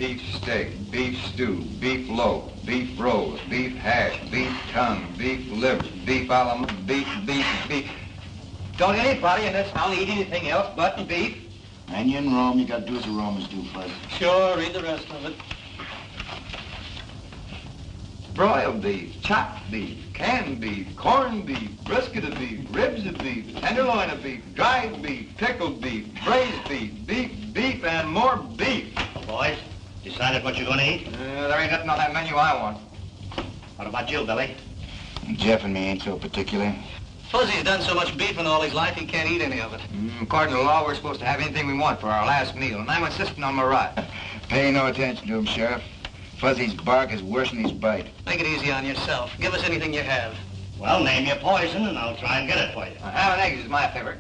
beef steak, beef stew, beef loaf, beef roast, beef hash, beef tongue, beef liver, beef beef. Don't anybody in this town eat anything else but beef? And you in Rome, you gotta do as the Romans do, Fuzz. Sure, read the rest of it. Broiled beef, chopped beef, canned beef, corned beef, brisket of beef, ribs of beef, tenderloin of beef, dried beef, pickled beef, braised beef, beef, and more beef. Boys, decided what you're gonna eat? There ain't nothing on that menu I want. What about you, Billy? Jeff and me ain't so particular. Fuzzy's done so much beefing all his life, he can't eat any of it. According to the law, we're supposed to have anything we want for our last meal, and I'm insisting on my right. Pay no attention to him, Sheriff. Fuzzy's bark is worse than his bite. Make it easy on yourself. Give us anything you have. Well, name your poison, and I'll try and get it for you. Ham and eggs is my favorite.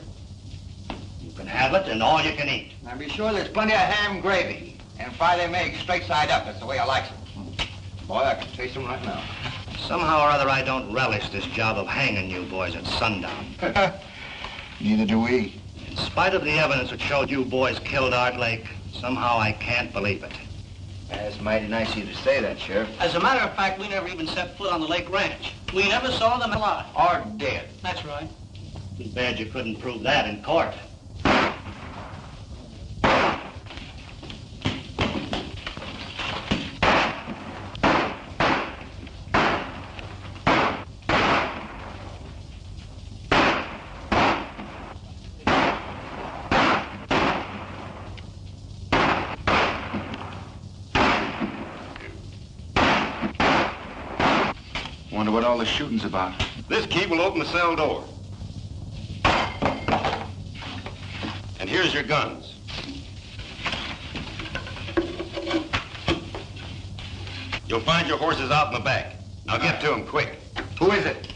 You can have it, and all you can eat. Now be sure there's plenty of ham gravy, and fry them eggs straight side up. That's the way I like them. Boy, I can taste them right now. Somehow or other, I don't relish this job of hanging you boys at sundown. Neither do we. In spite of the evidence that showed you boys killed Art Lake, somehow I can't believe it. That's mighty nice of you to say that, Sheriff. As a matter of fact, we never even set foot on the Lake Ranch. We never saw them alive. Or dead. That's right. Too bad you couldn't prove that in court. Wonder what all the shooting's about. This key will open the cell door. And here's your guns. You'll find your horses out in the back. Now get to them quick. Who is it?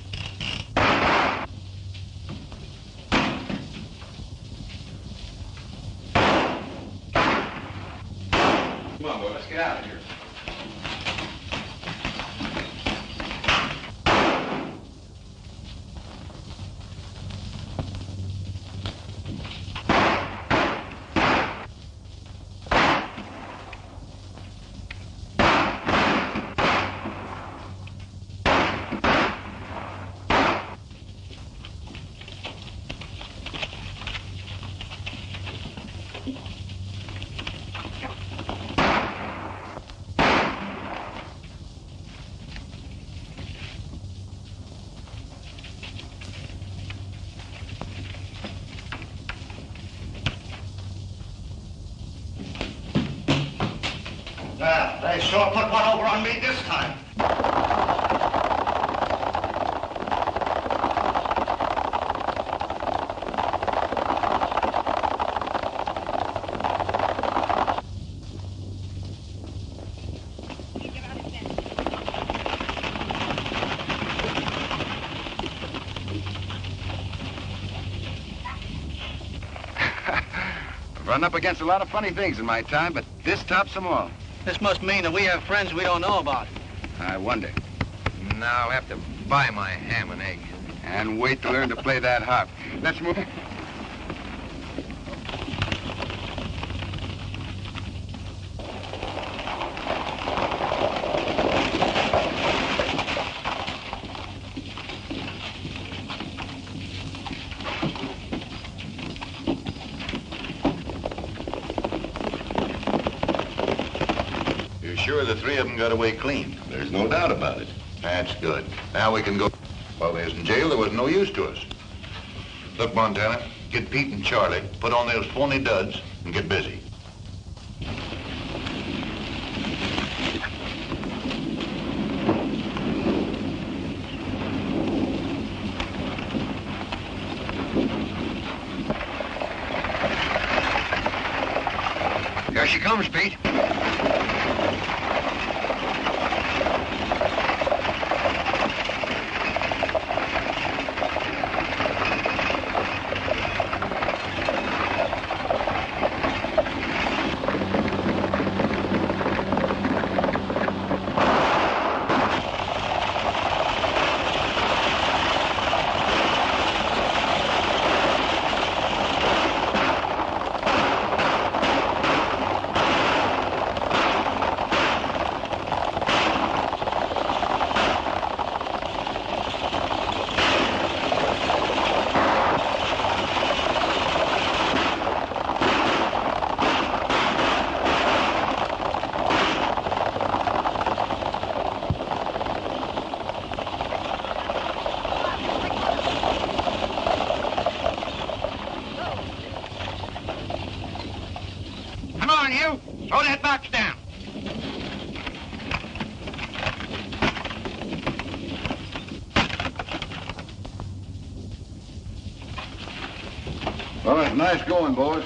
Come on, boy, let's get out of here. Well, they sure put one over on me this time. I've run up against a lot of funny things in my time, but this tops them all. This must mean that we have friends we don't know about. I wonder. Now I'll have to buy my ham and eggs. And wait to learn to play that harp. Let's move. Sure the three of them got away clean. There's no doubt about it. That's good. Now we can go. While they was in jail, there was no use to us. Look, Montana, get Pete and Charlie, put on those phony duds, and get busy. Here she comes, Pete. you? Throw that box down. Well, it's nice going, boys.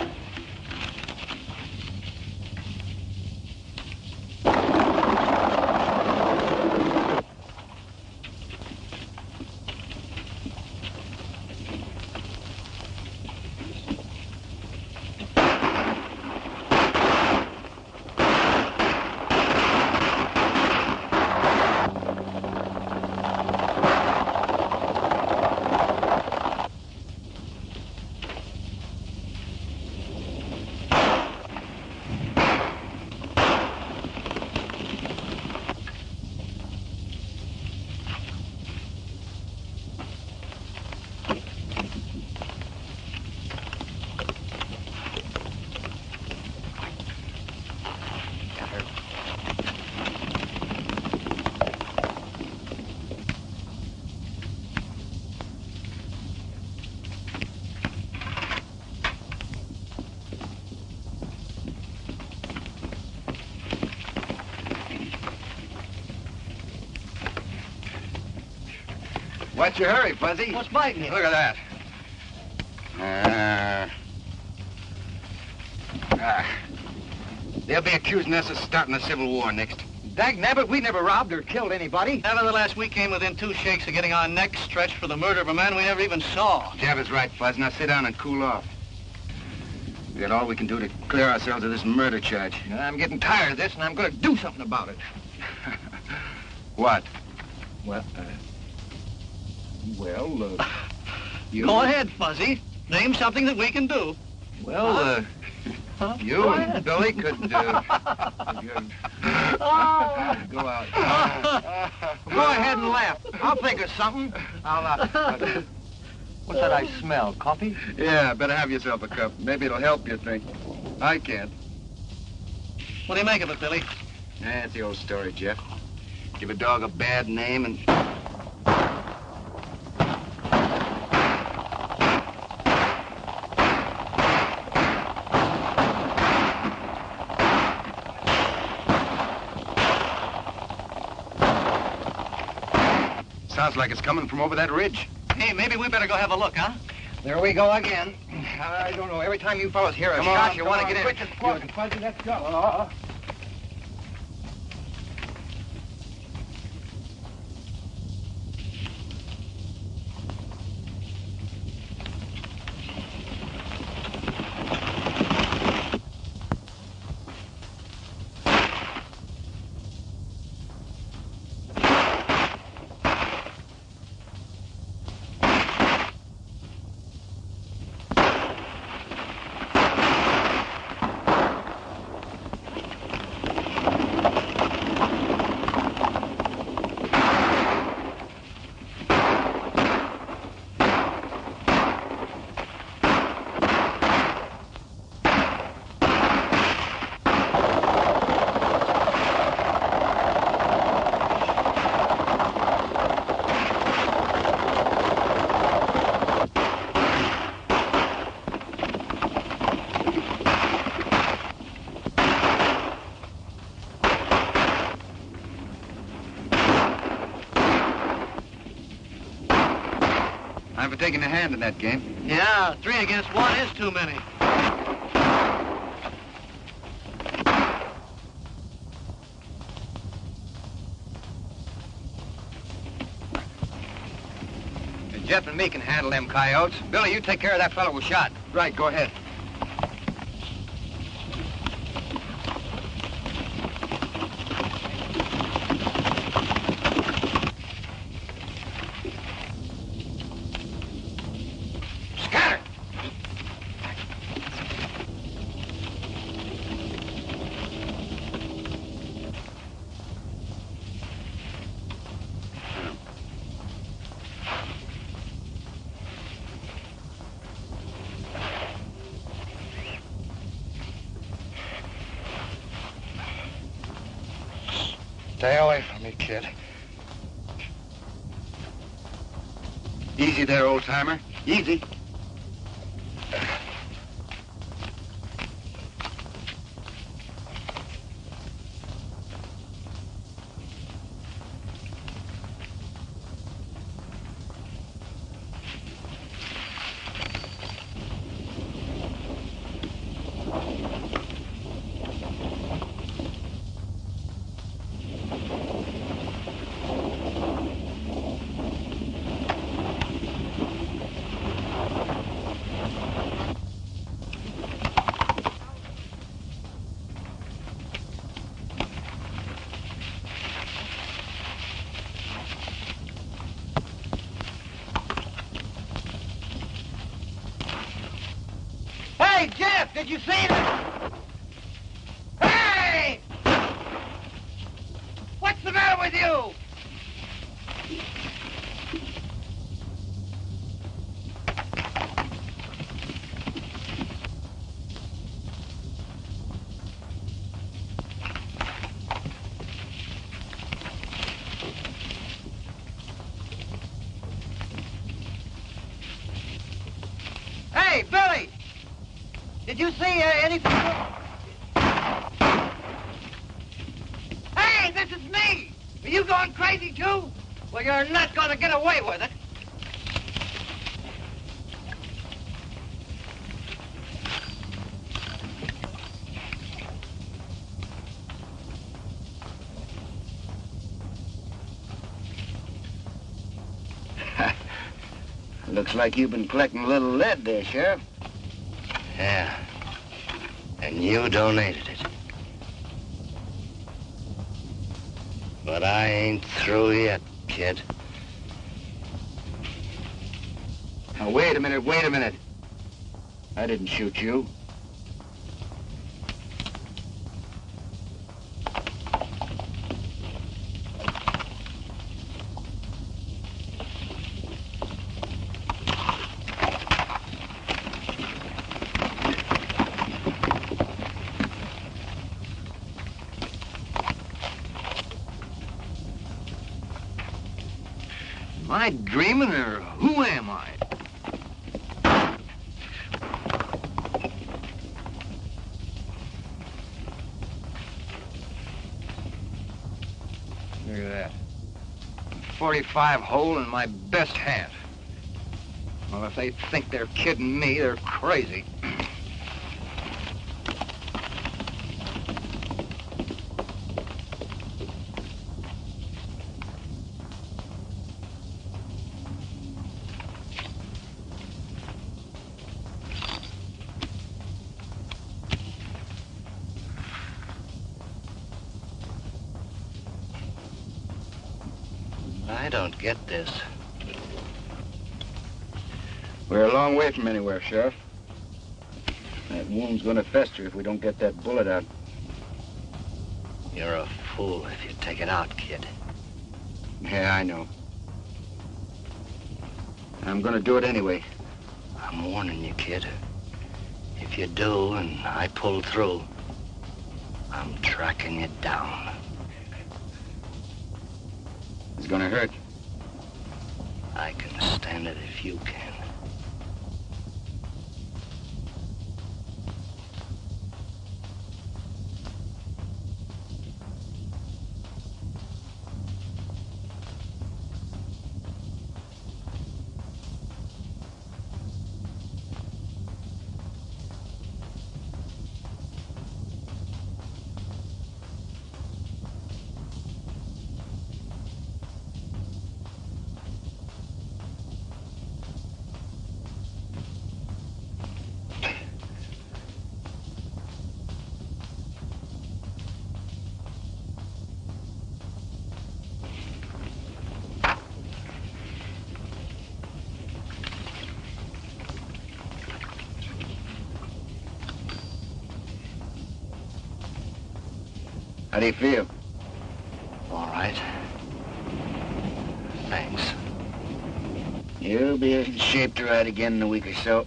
What's your hurry, Fuzzy? What's biting you? Look at that. They'll be accusing us of starting a civil war next. Dagnabbit, we never robbed or killed anybody. Nevertheless, we came within 2 shakes of getting our necks stretched for the murder of a man we never even saw. Jabber's right, Fuzz. Now sit down and cool off. We got all we can do to clear ourselves of this murder charge. I'm getting tired of this, and I'm going to do something about it. What? Well, you... Go ahead, Fuzzy. Name something that we can do. Well, You and Billy could, go out. Go ahead and laugh. I'll think of something. What's that I smell? Coffee? Yeah, better have yourself a cup. Maybe it'll help you think. I can't. What do you make of it, Billy? That's the old story, Jeff. Give a dog a bad name and... Sounds like it's coming from over that ridge. Hey, maybe we better go have a look, huh? There we go again. I don't know. Every time you fellas hear a shot, you want to get in. Quick and squawk, Fuzzy, let's go. I'm for taking a hand in that game. Yeah, 3 against 1 is too many. Jeff and me can handle them coyotes. Billy, you take care of that fellow who shot. Right, go ahead. Stay away from me, kid. Easy there, old-timer. Easy. back! Did you see that? Hey! What's the matter with you? Hey, Billy! Did you see anything? Hey, this is me! Are you going crazy, too? Well, you're not going to get away with it. Looks like you've been collecting a little lead there, Sheriff. Yeah. And you donated it. But I ain't through yet, kid. Now, wait a minute. I didn't shoot you. Am I dreaming, or who am I? Look at that. 45 hole in my best hat. Well, if they think they're kidding me, they're crazy. I don't get this. We're a long way from anywhere, Sheriff. That wound's gonna fester if we don't get that bullet out. You're a fool if you take it out, kid. Yeah, I know. I'm gonna do it anyway. I'm warning you, kid. If you do and I pull through, I'm tracking you down. It's gonna hurt. I can stand it if you can. How do you feel? All right. Thanks. You'll be in shape to ride again in a week or so.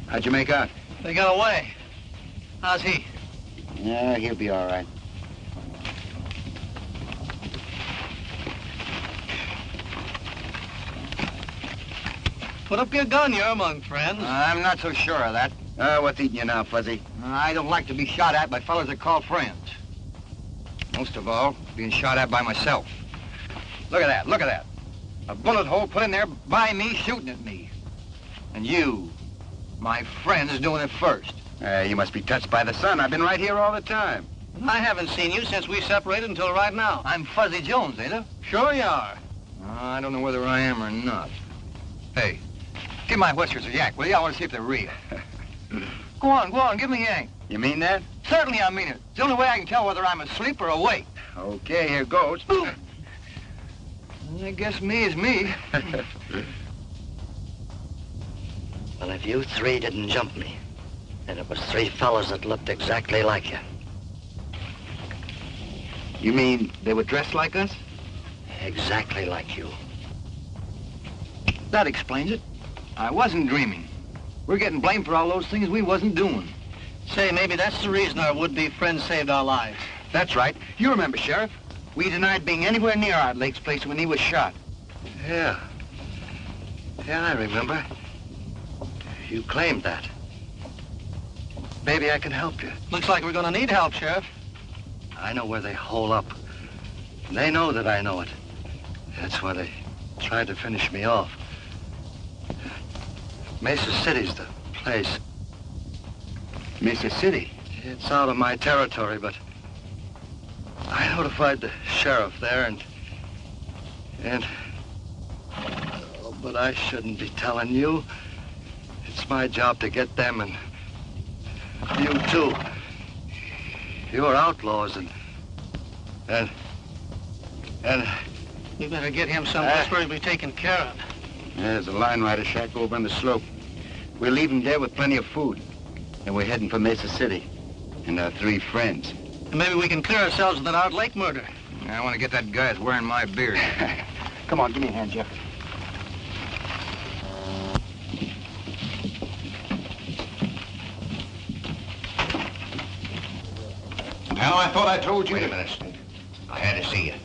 How'd you make out? They got away. How's he? Yeah, he'll be all right. Put up your gun, you're among friends. I'm not so sure of that. What's eating you now, Fuzzy? I don't like to be shot at by fellas that call friends. Most of all, being shot at by myself. Look at that, look at that. A bullet hole put in there by me shooting at me. And you, my friend's doing it first. You must be touched by the sun. I've been right here all the time. I haven't seen you since we separated until right now. I'm Fuzzy Jones, ain't I? Sure you are. I don't know whether I am or not. Hey, give my whiskers a yak, will you? I want to see if they're real. Go on, give me a yank. You mean that? Certainly I mean it. It's the only way I can tell whether I'm asleep or awake. Okay, here goes. I guess me is me. Well, if you three didn't jump me, then it was three fellas that looked exactly like you. You mean they were dressed like us? Exactly like you. That explains it. I wasn't dreaming. We're getting blamed for all those things we wasn't doing. Say, maybe that's the reason our would-be friends saved our lives. That's right. You remember, Sheriff. We denied being anywhere near Art Lake's place when he was shot. Yeah. Yeah, I remember. You claimed that. Maybe I can help you. Looks like we're gonna need help, Sheriff. I know where they hole up. They know that I know it. That's why they tried to finish me off. Mesa City's the place. Mesa City? It's out of my territory, but I notified the sheriff there but I shouldn't be telling you. It's my job to get them and you too. You're outlaws and We better get him someplace where he'll be taken care of. There's a line rider shack over on the slope. We'll leave him there with plenty of food. And we're heading for Mesa City. And our three friends. And maybe we can clear ourselves of that Art Lake murder. I want to get that guy that's wearing my beard. Come on, give me a hand, Jeff. Now, I thought I told you. Wait a minute, Stanton. I had to see you.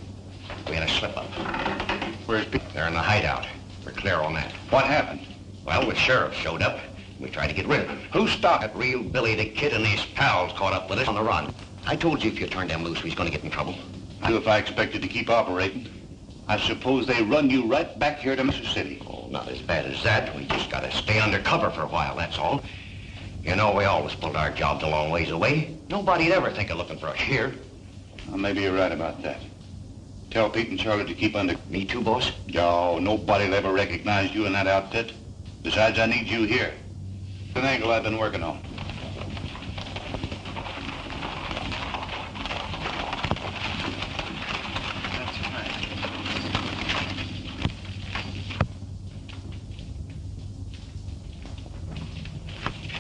We had a slip-up. Where's Pete? They're in the hideout. We're clear on that. What happened? Well, the sheriff showed up. We tried to get rid of him. Who stopped? That real Billy the Kid and his pals caught up with us on the run. I told you if you turned them loose, we was going to get in trouble. If I expected to keep operating, I suppose they run you right back here to Mesa City. Oh, not as bad as that. We just got to stay under cover for a while, that's all. You know, we always pulled our jobs a long ways away. Nobody'd ever think of looking for us here. Well, maybe you're right about that. Tell Pete and Charlie to keep under... Me too, boss? No, nobody'll ever recognize you in that outfit. Besides, I need you here. It's an angle I've been working on.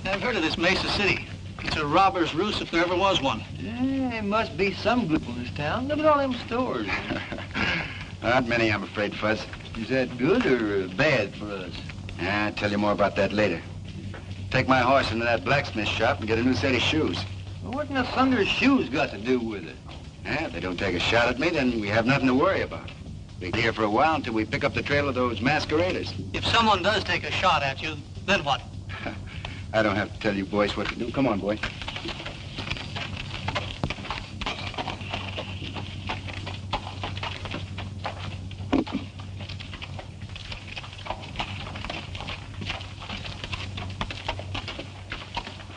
I've heard of this Mesa City. It's a robber's roost if there ever was one. There must be some good in this town. Look at all them stores. Not many, I'm afraid, Fuzz. Is that good or bad for us? I'll tell you more about that later. Take my horse into that blacksmith shop and get a new set of shoes. Well, what in the thunder's shoes got to do with it? If they don't take a shot at me, then we have nothing to worry about. We'll be here for a while until we pick up the trail of those masqueraders. If someone does take a shot at you, then what? I don't have to tell you boys what to do. Come on, boy.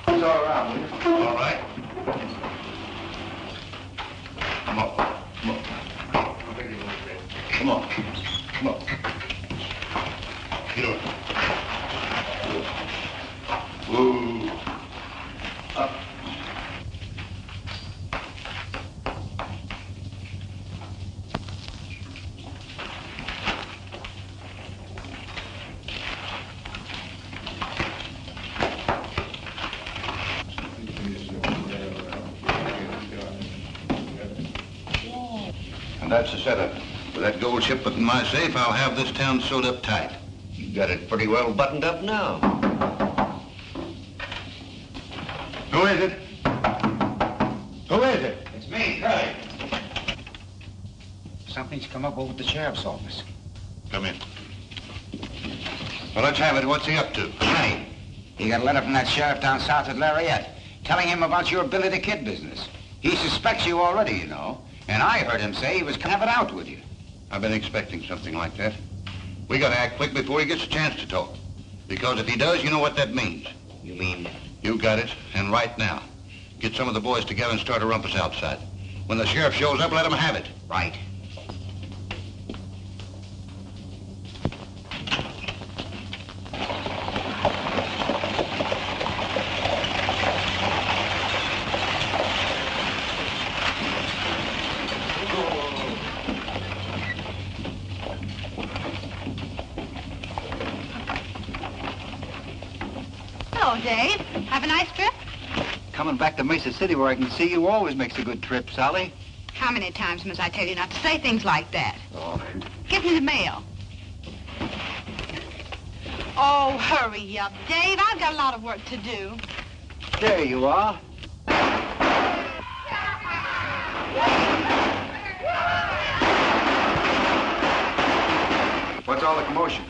It's all around, will you? All right. Come on. Come on. Come on. Come on. Get over. Whoa. Up. And that's the setup. With that gold shipment in my safe, I'll have this town sewed up tight. You got it pretty well buttoned up now. Who is it? Who is it? It's me, Crabbe. Something's come up over at the sheriff's office. Come in. Well, let's have it. What's he up to? Hey, he got a letter from that sheriff down south at Lariat, telling him about your Billy the Kid business. He suspects you already, you know. And I heard him say he was coming out with you. I've been expecting something like that. We gotta act quick before he gets a chance to talk. Because if he does, you know what that means. You mean? You got it, and right now. Get some of the boys together and start a rumpus outside. When the sheriff shows up, let him have it. Right. Hello, Dave. Have a nice trip? Coming back to Mesa City where I can see you always makes a good trip, Sally. How many times must I tell you not to say things like that? Oh. Give me the mail. Oh, hurry up, Dave. I've got a lot of work to do. There you are. What's all the commotion?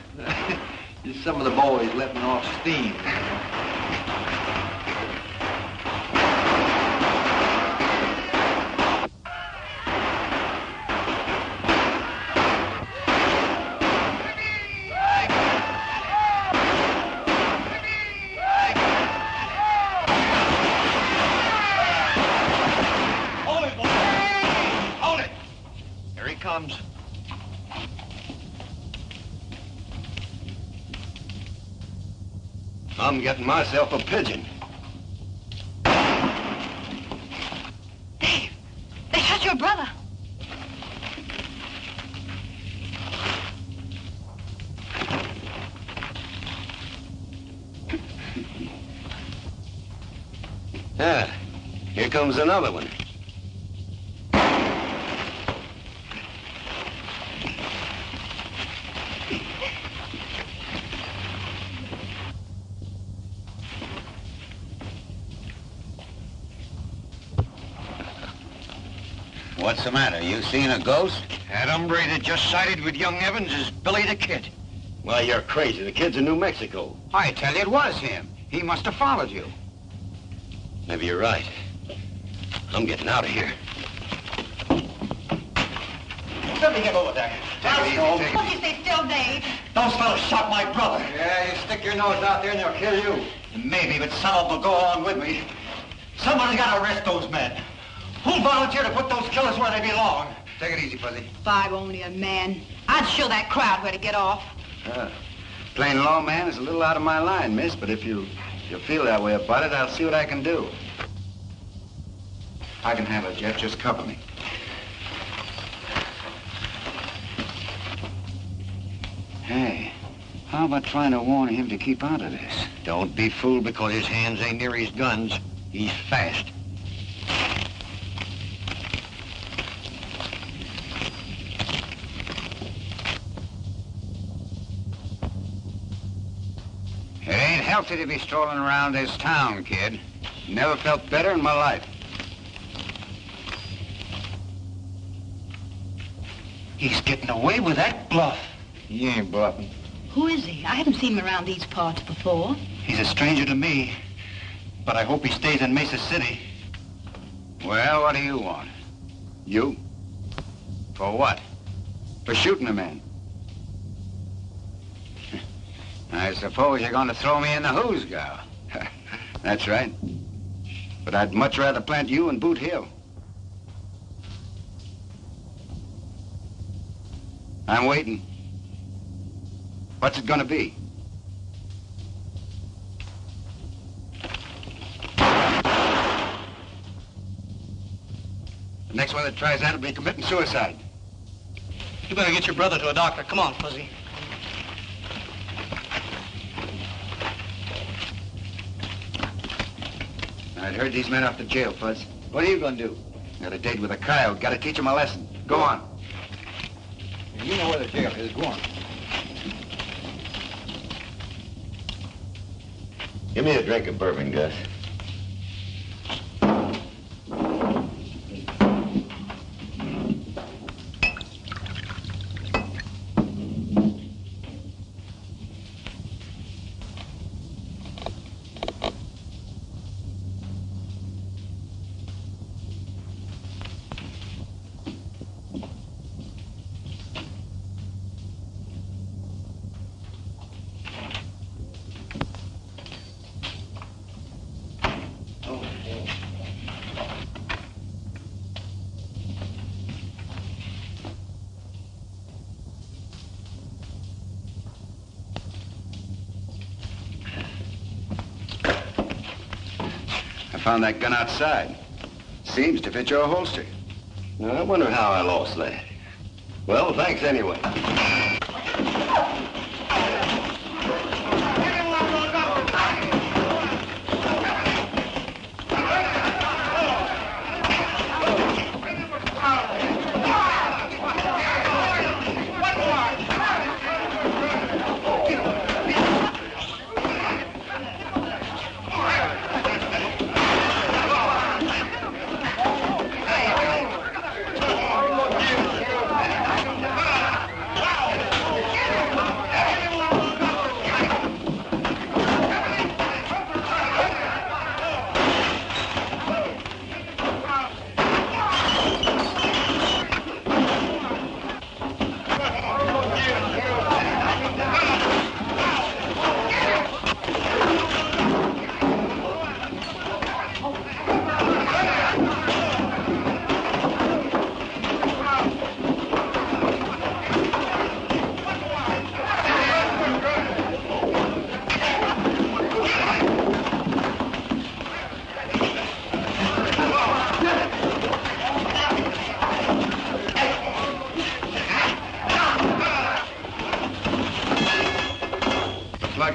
Just some of the boys letting off steam. Comes. I'm getting myself a pigeon. Dave, they shot your brother. Here comes another one. What's the matter? You seen a ghost? That hombre that just sided with young Evans is Billy the Kid. Well, you're crazy. The kid's in New Mexico. I tell you, it was him. He must have followed you. Maybe you're right. I'm getting out of here. Let me get over there. Won't you stay still, Dave? Those fellows shot my brother. Yeah, you stick your nose out there and they'll kill you. Maybe, but some of them will go along with me. Somebody's got to arrest those men. Who'll volunteer to put those killers where they belong? Take it easy, Fuzzy. If I were only a man, I'd show that crowd where to get off. Plain lawman is a little out of my line, miss, but if you feel that way about it, I'll see what I can do. I can handle it, Jeff. Just cover me. Hey, how about trying to warn him to keep out of this? Don't be fooled because his hands ain't near his guns. He's fast. It ain't healthy to be strolling around this town, kid. Never felt better in my life. He's getting away with that bluff. He ain't bluffing. Who is he? I haven't seen him around these parts before. He's a stranger to me, but I hope he stays in Mesa City. Well, what do you want? You? For what? For shooting a man. I suppose you're going to throw me in the hoosgow. That's right. But I'd much rather plant you in Boot Hill. I'm waiting. What's it gonna be? The next one that tries that will be committing suicide. You better get your brother to a doctor. Come on, Fuzzy. I'd heard these men off to jail, Fuzz. What are you gonna do? Got a date with a coyote. Gotta teach him a lesson. Go on. You know where the jail is. Go on. Give me a drink of bourbon, Gus. Found that gun outside. Seems to fit your holster. Now, I wonder how I lost that. Well, thanks anyway.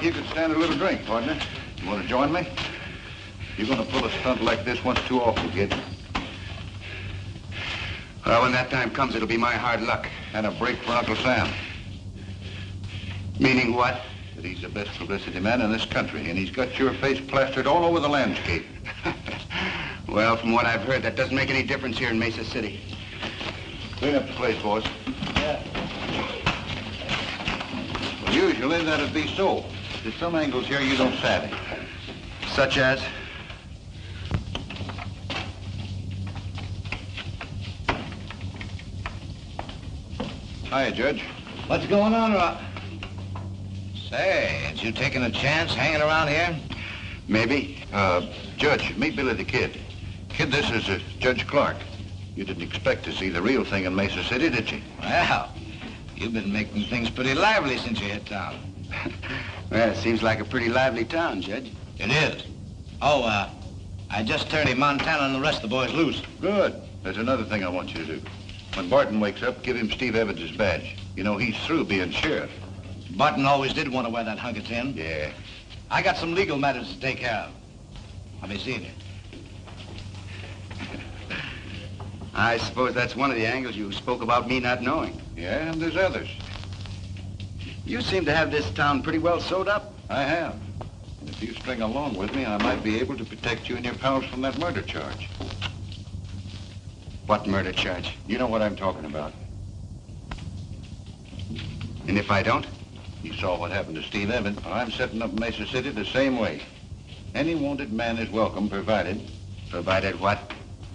you could stand a little drink, partner. You want to join me? You're going to pull a stunt like this once too often, kid. Well, when that time comes, it'll be my hard luck. And a break for Uncle Sam. Meaning what? That he's the best publicity man in this country, and he's got your face plastered all over the landscape. Well, from what I've heard, that doesn't make any difference here in Mesa City. Clean up the place, boys. Yeah. Well, usually that'd be so. There's some angles here you don't savvy. Such as? Hiya, Judge. What's going on, Rob? Say, ain't you taking a chance hanging around here? Maybe. Judge, meet Billy the Kid. Kid, this is Judge Clark. You didn't expect to see the real thing in Mesa City, did you? Well, you've been making things pretty lively since you hit town. Well, it seems like a pretty lively town, Judge. It is. Oh, I just turned him Montana and the rest of the boys loose. Good. There's another thing I want you to do. When Barton wakes up, give him Steve Evans' badge. You know, he's through being sheriff. Barton always did want to wear that hunk of tin. Yeah. I got some legal matters to take care of. I'll be seeing you. I suppose that's one of the angles you spoke about me not knowing. Yeah, and there's others. You seem to have this town pretty well sewed up. I have. And if you string along with me, I might be able to protect you and your pals from that murder charge. What murder charge? You know what I'm talking about. And if I don't? You saw what happened to Steve Evans. I'm setting up Mesa City the same way. Any wanted man is welcome, provided... Provided what?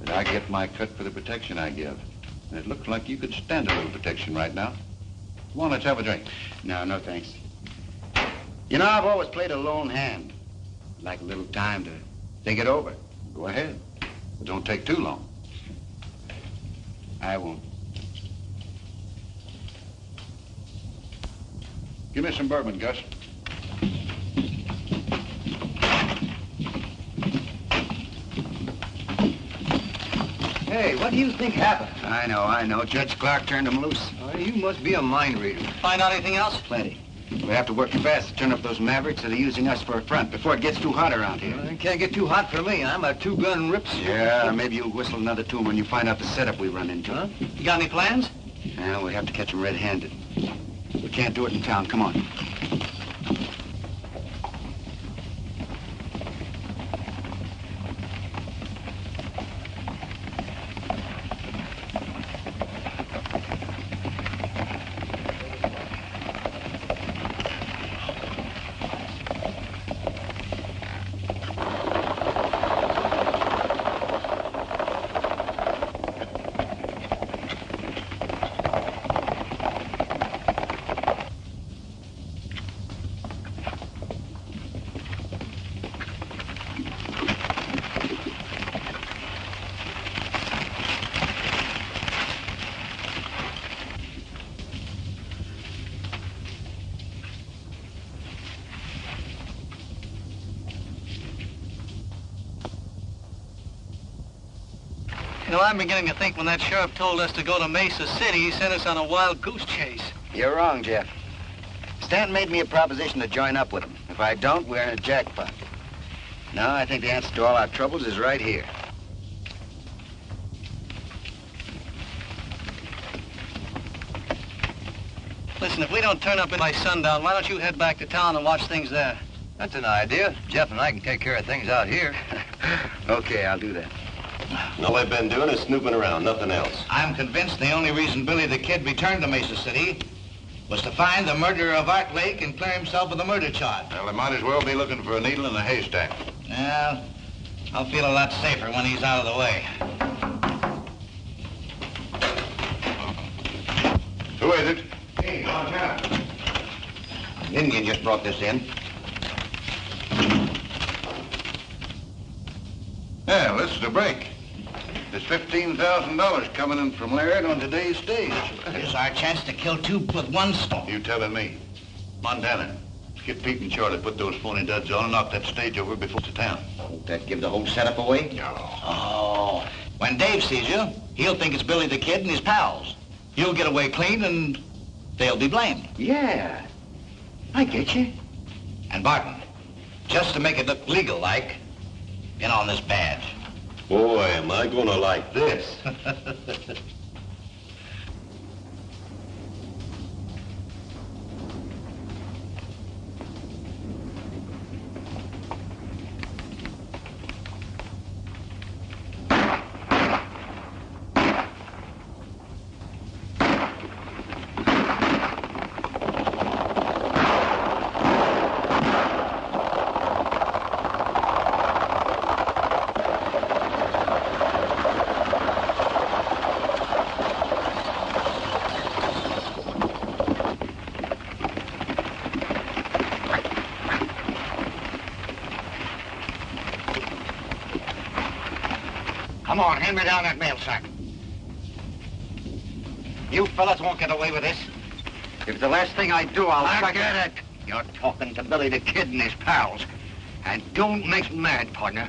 That I get my cut for the protection I give. And it looks like you could stand a little protection right now. Come on, let's have a drink. No, thanks. You know, I've always played a lone hand. I'd like a little time to think it over. Go ahead. But don't take too long. I won't. Give me some bourbon, Gus. Hey, what do you think happened? I know. Judge Clark turned him loose. Oh, you must be a mind reader. Find out anything else? Plenty. We have to work fast to turn up those mavericks that are using us for a front before it gets too hot around here. It can't get too hot for me. I'm a two-gun rips. Yeah, maybe you'll whistle another tune when you find out the setup we run into. Huh? You got any plans? Yeah, we have to catch them red-handed. We can't do it in town. Come on. You know, I'm beginning to think when that sheriff told us to go to Mesa City, he sent us on a wild goose chase. You're wrong, Jeff. Stanton made me a proposition to join up with him. If I don't, we're in a jackpot. No, I think the answer to all our troubles is right here. Listen, if we don't turn up by sundown, why don't you head back to town and watch things there? That's an idea. Jeff and I can take care of things out here. Okay, I'll do that. All they've been doing is snooping around, nothing else. I'm convinced the only reason Billy the Kid returned to Mesa City was to find the murderer of Art Lake and clear himself of the murder charge. Well, they might as well be looking for a needle in a haystack. Well, I'll feel a lot safer when he's out of the way. Who is it? Hey, Montana. An Indian just brought this in. Yeah, this is a break. There's $15,000 coming in from Laird on today's stage. Here's our chance to kill two with one stone. You telling me. Montana, get Pete and Charlie, put those phony duds on and knock that stage over before it's town. Won't that give the whole setup away? No. Oh, when Dave sees you, he'll think it's Billy the Kid and his pals. You'll get away clean and they'll be blamed. Yeah, I get you. And Barton, just to make it look legal-like, in on this badge. Boy, am I gonna like this. Come on, hand me down that mail sack. You fellas won't get away with this. If it's the last thing I do, I'll get it. You're talking to Billy the Kid and his pals. And don't make me mad, partner.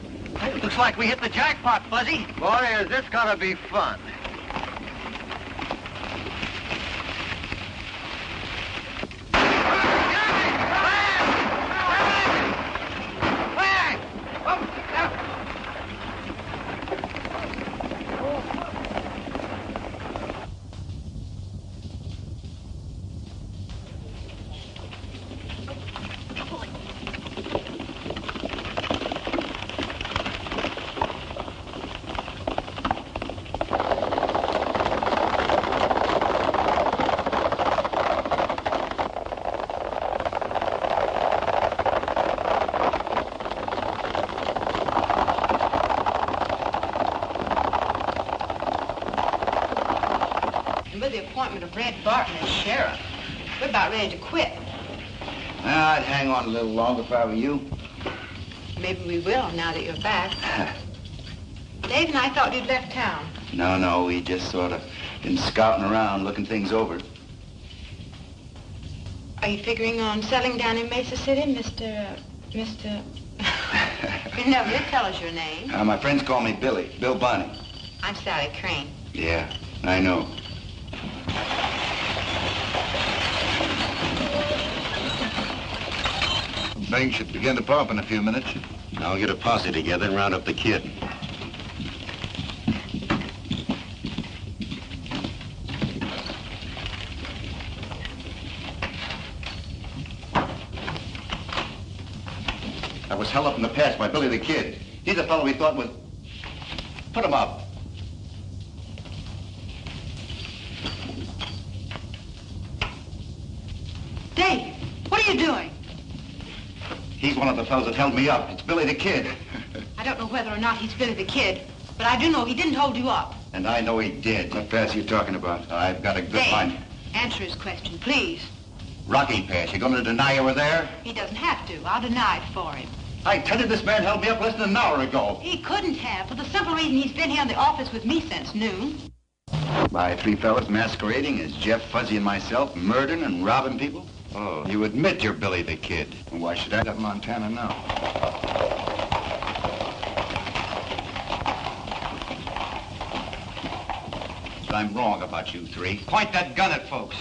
Looks like we hit the jackpot, Fuzzy. Boy, is this gonna be fun. Barton as sheriff. We're about ready to quit. I'd hang on a little longer if I were you. Maybe we will, now that you're back. Dave and I thought you'd left town. No, we just sort of been scouting around, looking things over. Are you figuring on settling down in Mesa City, Mr. You never did tell us your name. My friends call me Billy, Bill Bonnie. I'm Sally Crane. Yeah, I know. Things should begin to pump in a few minutes. I'll get a posse together and round up the kid. I was held up in the past by Billy the Kid. He's a fellow we thought would put him up. Dave, what are you doing? He's one of the fellows that held me up. It's Billy the Kid. I don't know whether or not he's Billy the Kid, but I do know he didn't hold you up. And I know he did. What pass are you talking about? I've got a good Dave, mind. answer his question, please. Rocky Pass. You gonna deny you were there? He doesn't have to. I'll deny it for him. I tell you, this man held me up less than an hour ago. He couldn't have, for the simple reason he's been here in the office with me since noon. By three fellas masquerading as Jeff, Fuzzy, and myself, murdering and robbing people? Oh, you admit you're Billy the Kid. Why should I have Montana now? I'm wrong about you three. Point that gun at folks.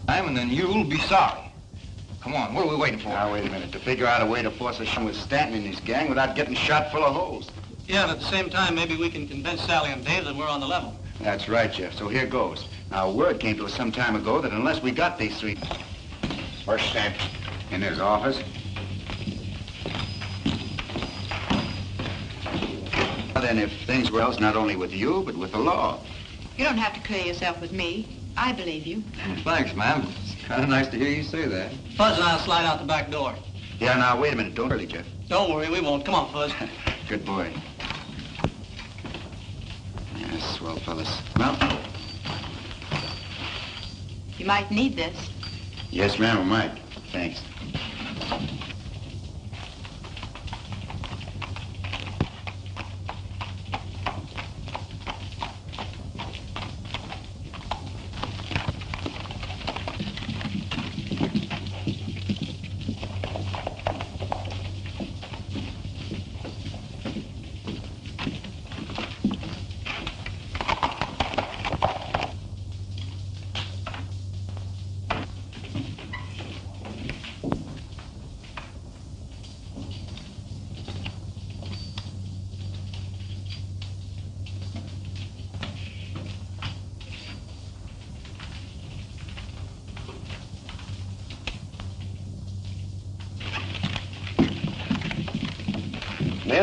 And then you'll be sorry. Come on, what are we waiting for? Now, wait a minute. To figure out a way to force a show with Stanton and his gang without getting shot full of holes. Yeah, and at the same time, maybe we can convince Sally and Dave that we're on the level. That's right, Jeff. So here goes. Now, word came to us some time ago that unless we got these three... Where's Stanton? In his office. Then if things were else, not only with you, but with the law. You don't have to clear yourself with me. I believe you. Thanks, ma'am. It's kind of nice to hear you say that. Fuzz and I'll slide out the back door. Yeah, now, wait a minute. Don't hurry, Jeff. Don't worry, we won't. Come on, Fuzz. Good boy. Yeah, swell fellas. Well? You might need this. Yes, ma'am, I might. Thanks.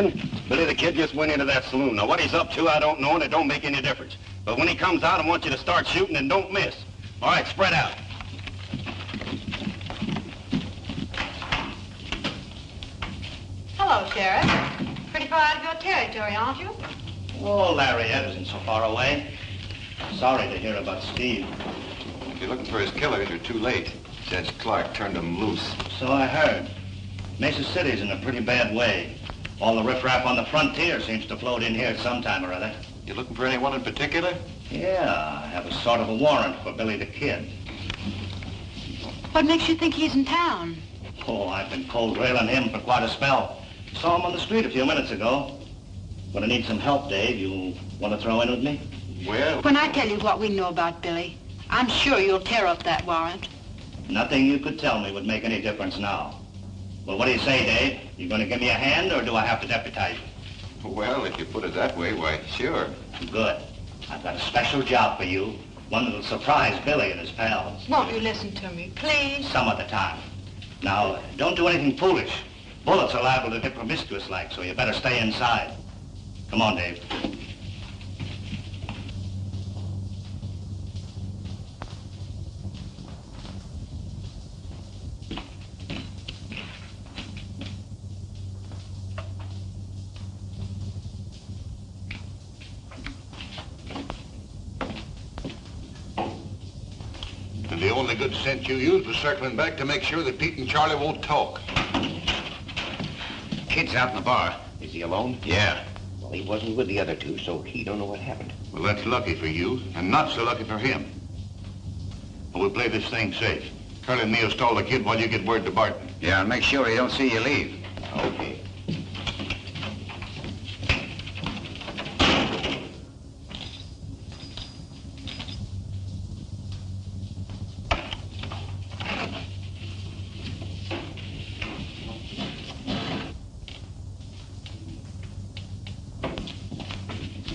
men. Billy the Kid just went into that saloon. Now, what he's up to, I don't know, and it don't make any difference. But when he comes out, I want you to start shooting and don't miss. All right, spread out. Hello, Sheriff. Pretty far out of your territory, aren't you? Oh, Larry Ed isn't so far away. Sorry to hear about Steve. If you're looking for his killer, you're too late. Judge Clark turned him loose. So I heard. Mesa City's in a pretty bad way. All the riffraff on the frontier seems to float in here at some time or other. You looking for anyone in particular? Yeah, I have a sort of a warrant for Billy the Kid. What makes you think he's in town? Oh, I've been cold railing him for quite a spell. Saw him on the street a few minutes ago. Gonna need some help, Dave. You want to throw in with me? Well... When I tell you what we know about Billy, I'm sure you'll tear up that warrant. Nothing you could tell me would make any difference now. Well, what do you say, Dave? You gonna give me a hand, or do I have to deputize you? Well, if you put it that way, why, sure. Good. I've got a special job for you. One that'll surprise Billy and his pals. Won't you listen to me, please? Some of the time. Now, don't do anything foolish. Bullets are liable to get promiscuous like, so you better stay inside. Come on, Dave. And the only good sense you used was circling back to make sure that Pete and Charlie won't talk. Kid's out in the bar. Is he alone? Yeah. Well, he wasn't with the other two, so he don't know what happened. Well, that's lucky for you, and not so lucky for him. But we'll play this thing safe. Curly and me'll stall the kid while you get word to Barton. Yeah, and make sure he don't see you leave. Okay.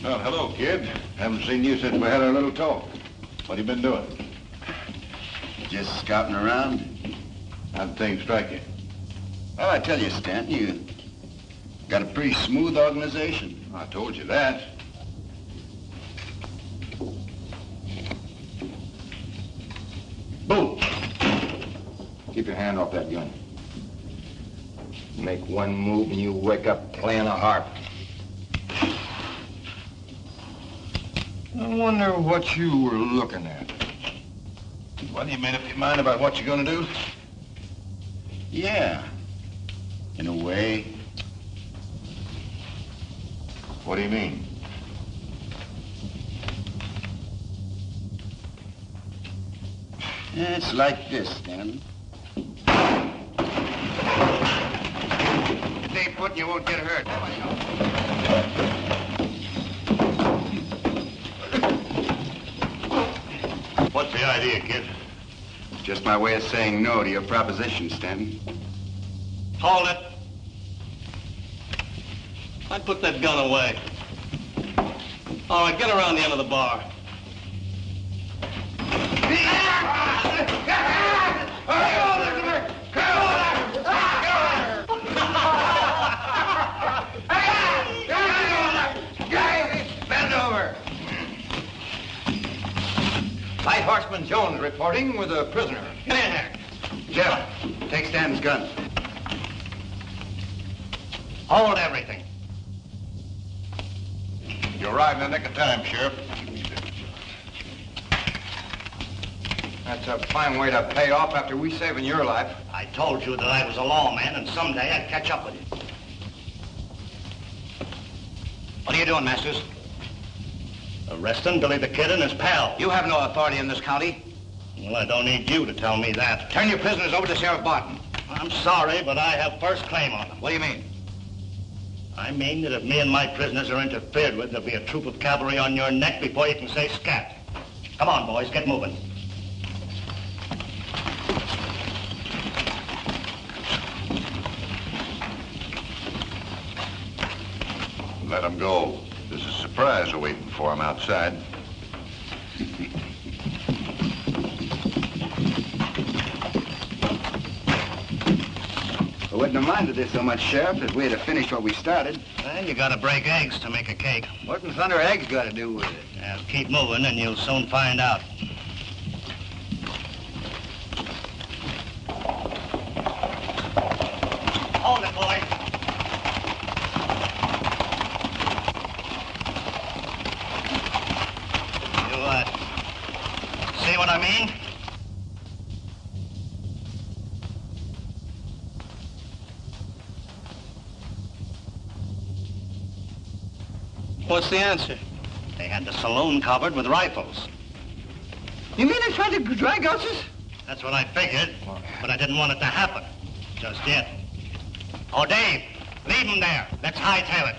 Well, hello, kid. Haven't seen you since we had our little talk. What have you been doing? Just scouting around. How'd things strike you? Well, I tell you, Stanton, you got a pretty smooth organization. I told you that. Boom! Keep your hand off that gun. Make one move and you wake up playing a harp. I wonder what you were looking at. Well, you made up your mind about what you're gonna do? Yeah, in a way. What do you mean? It's like this, Stanton. Stay put and you won't get hurt. What's the idea, kid? Just my way of saying no to your proposition, Stanton. Hold it. I'd put that gun away. All right, get around the end of the bar. Bend over. Light Horseman Jones reporting with a prisoner. Get in here. Jeff, take Stanton's gun. Hold everything. You arrived in the nick of time, Sheriff. That's a fine way to pay off after we saving your life. I told you that I was a lawman and someday I'd catch up with you. What are you doing, Masters? Arresting Billy the Kid and his pal. You have no authority in this county. Well, I don't need you to tell me that. Turn your prisoners over to Sheriff Barton. I'm sorry, but I have first claim on them. What do you mean? I mean that if me and my prisoners are interfered with, there'll be a troop of cavalry on your neck before you can say scat. Come on, boys, get moving. Let him go. There's a surprise awaiting for him outside. I wouldn't have minded this so much, Sheriff, if we had finished what we started. Well, you gotta break eggs to make a cake. What in thunder eggs got to do with it? Now, keep moving and you'll soon find out. Hold it, boy. You, see what I mean? What's the answer? They had the saloon covered with rifles. You mean they tried to drag us? That's what I figured, but I didn't want it to happen. Just yet. Oh, Dave, leave him there. Let's hightail it.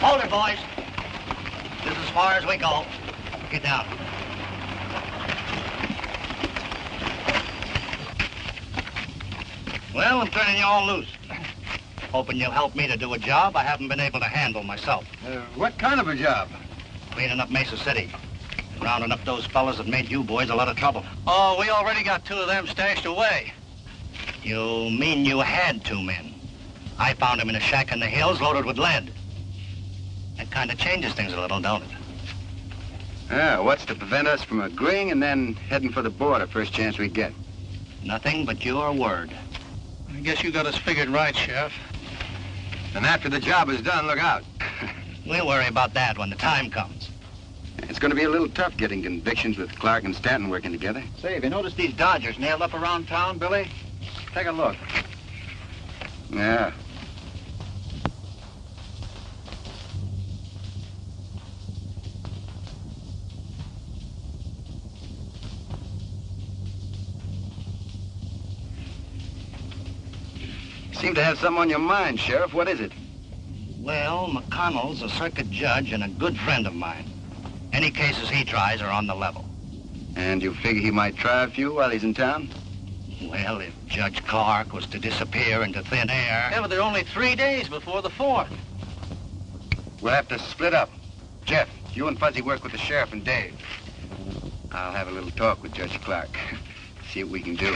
Hold it, boys. This is as far as we go. Get down. Well, I'm turning you all loose. Hoping you'll help me to do a job I haven't been able to handle myself. What kind of a job? Cleaning up Mesa City. Rounding up those fellas that made you boys a lot of trouble. Oh, we already got 2 of them stashed away. You mean you had 2 men? I found them in a shack in the hills loaded with lead. That kind of changes things a little, don't it? Yeah, what's to prevent us from agreeing and then heading for the border first chance we get? Nothing but your word. I guess you got us figured right, Sheriff. And after the job is done, look out. We'll worry about that when the time comes. It's going to be a little tough getting convictions with Clark and Stanton working together. Say, have you noticed these Dodgers nailed up around town, Billy? Take a look. Yeah. Seem to have something on your mind, Sheriff. What is it? Well, McConnell's a circuit judge and a good friend of mine. Any cases he tries are on the level. And you figure he might try a few while he's in town? Well, if Judge Clark was to disappear into thin air... Yeah, but there are only 3 days before the 4th. We'll have to split up. Jeff, you and Fuzzy work with the sheriff and Dave. I'll have a little talk with Judge Clark. See what we can do.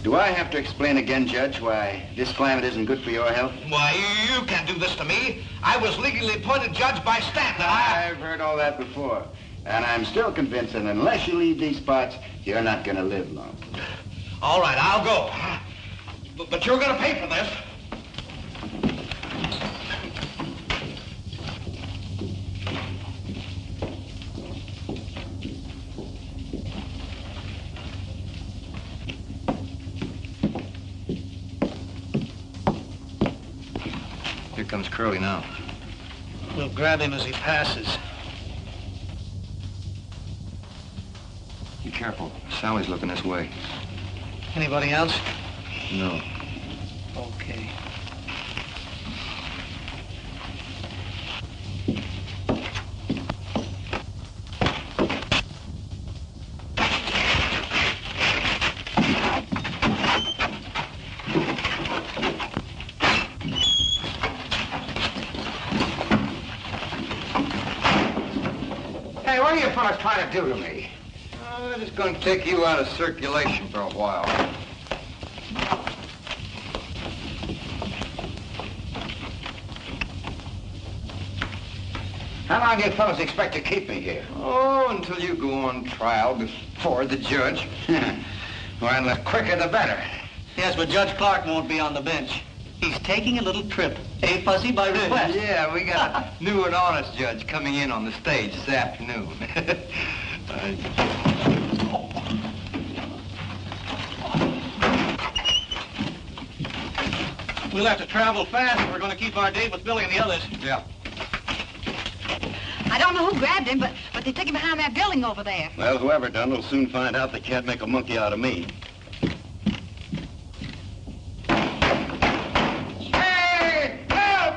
Do I have to explain again, Judge, why this climate isn't good for your health? Why, you can't do this to me. I was legally appointed judge by Stanton. I've heard all that before. And I'm still convinced that unless you leave these spots, you're not going to live long. All right, I'll go. But you're going to pay for this. Here comes Curly now. We'll grab him as he passes. Be careful. Sally's looking this way. Anybody else? No. Okay. Hey, what are you fellas trying to do to me? I'm just going to take you out of circulation for a while. How long do you fellas expect to keep me here? Oh, until you go on trial before the judge. Well, the quicker the better. Yes, but Judge Clark won't be on the bench. He's taking a little trip. Hey, Fuzzy, by request. Yeah, we got a new and honest judge coming in on the stage this afternoon. We'll have to travel fast if we're going to keep our date with Billy and the others. Yeah. I don't know who grabbed him, but they took him behind that building over there. Well, whoever done will soon find out they can't make a monkey out of me. Hey, help!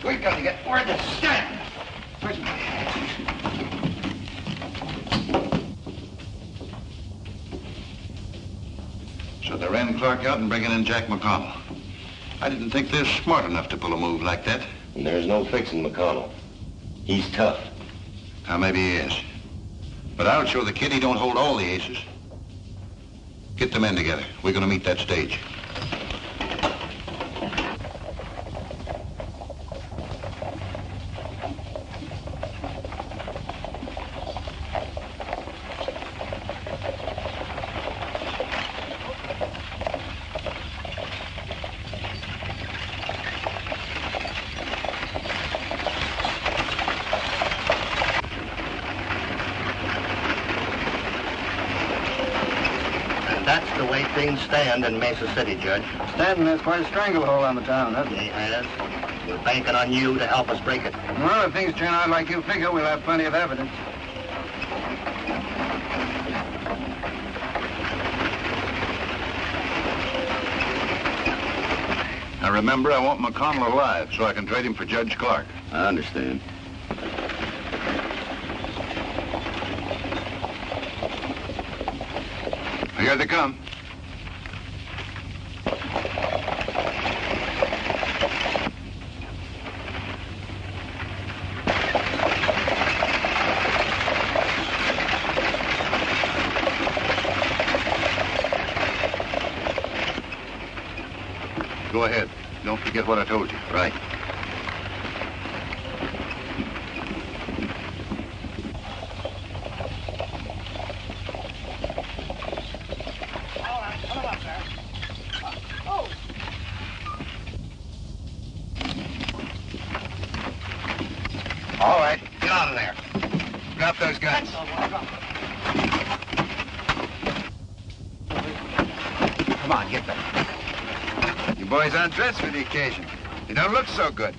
We gotta get word to Stanton. Where's my hat? So they ran Clark out and bringing in Jack McConnell. I didn't think they're smart enough to pull a move like that. And there's no fixing McConnell. He's tough. Now, maybe he is. But I'll show the kid he don't hold all the aces. Get the men together. We're gonna meet that stage. That's the way things stand in Mesa City, Judge. Stanton has quite a stranglehold on the town, hasn't He he? has. We're banking on you to help us break it. Well, if things turn out like you figure, we'll have plenty of evidence. Now, remember, I want McConnell alive so I can trade him for Judge Clark. I understand. Here they come. Go ahead. Don't forget what I told you. Right. All right, get out of there. Drop those guns. Come on, get back. You boys undressed for the occasion. You don't look so good.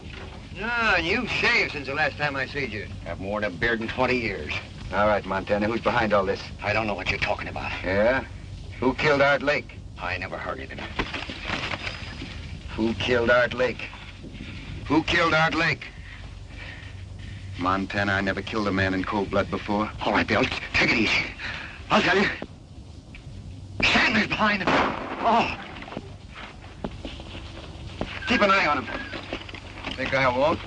No, and you've shaved since the last time I seen you. Haven't worn a beard in 20 years. All right, Montana, who's behind all this? I don't know what you're talking about. Yeah? Who killed Art Lake? I never heard of him. Who killed Art Lake? Who killed Art Lake? Montana, I never killed a man in cold blood before. All right, Bill, take it easy. I'll tell you. Stanton's behind him. Oh. Keep an eye on him. Think I won't?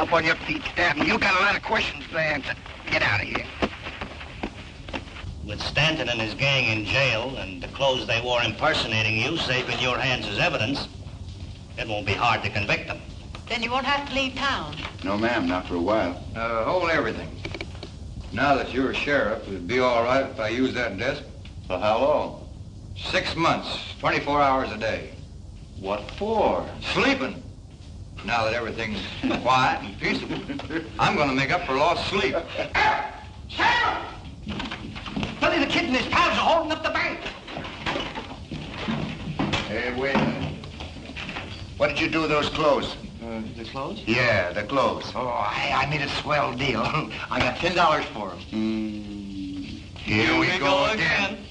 Up on your feet, Stanton. You got a lot of questions to answer. Get out of here. With Stanton and his gang in jail and the clothes they wore impersonating you safe in your hands as evidence, it won't be hard to convict them. Then you won't have to leave town. No, ma'am, not for a while. Hold everything. Now that you're a sheriff, it'd be all right if I use that desk. For how long? 6 months, 24 hours a day. What for? Sleeping. Now that everything's quiet and peaceable, I'm going to make up for lost sleep. Sam! Billy the Kid and his pals are holding up the bank. Hey, wait a minute. What did you do with those clothes? The clothes? Yeah, the clothes. Oh, I made a swell deal. I got $10 for them. Here we go again.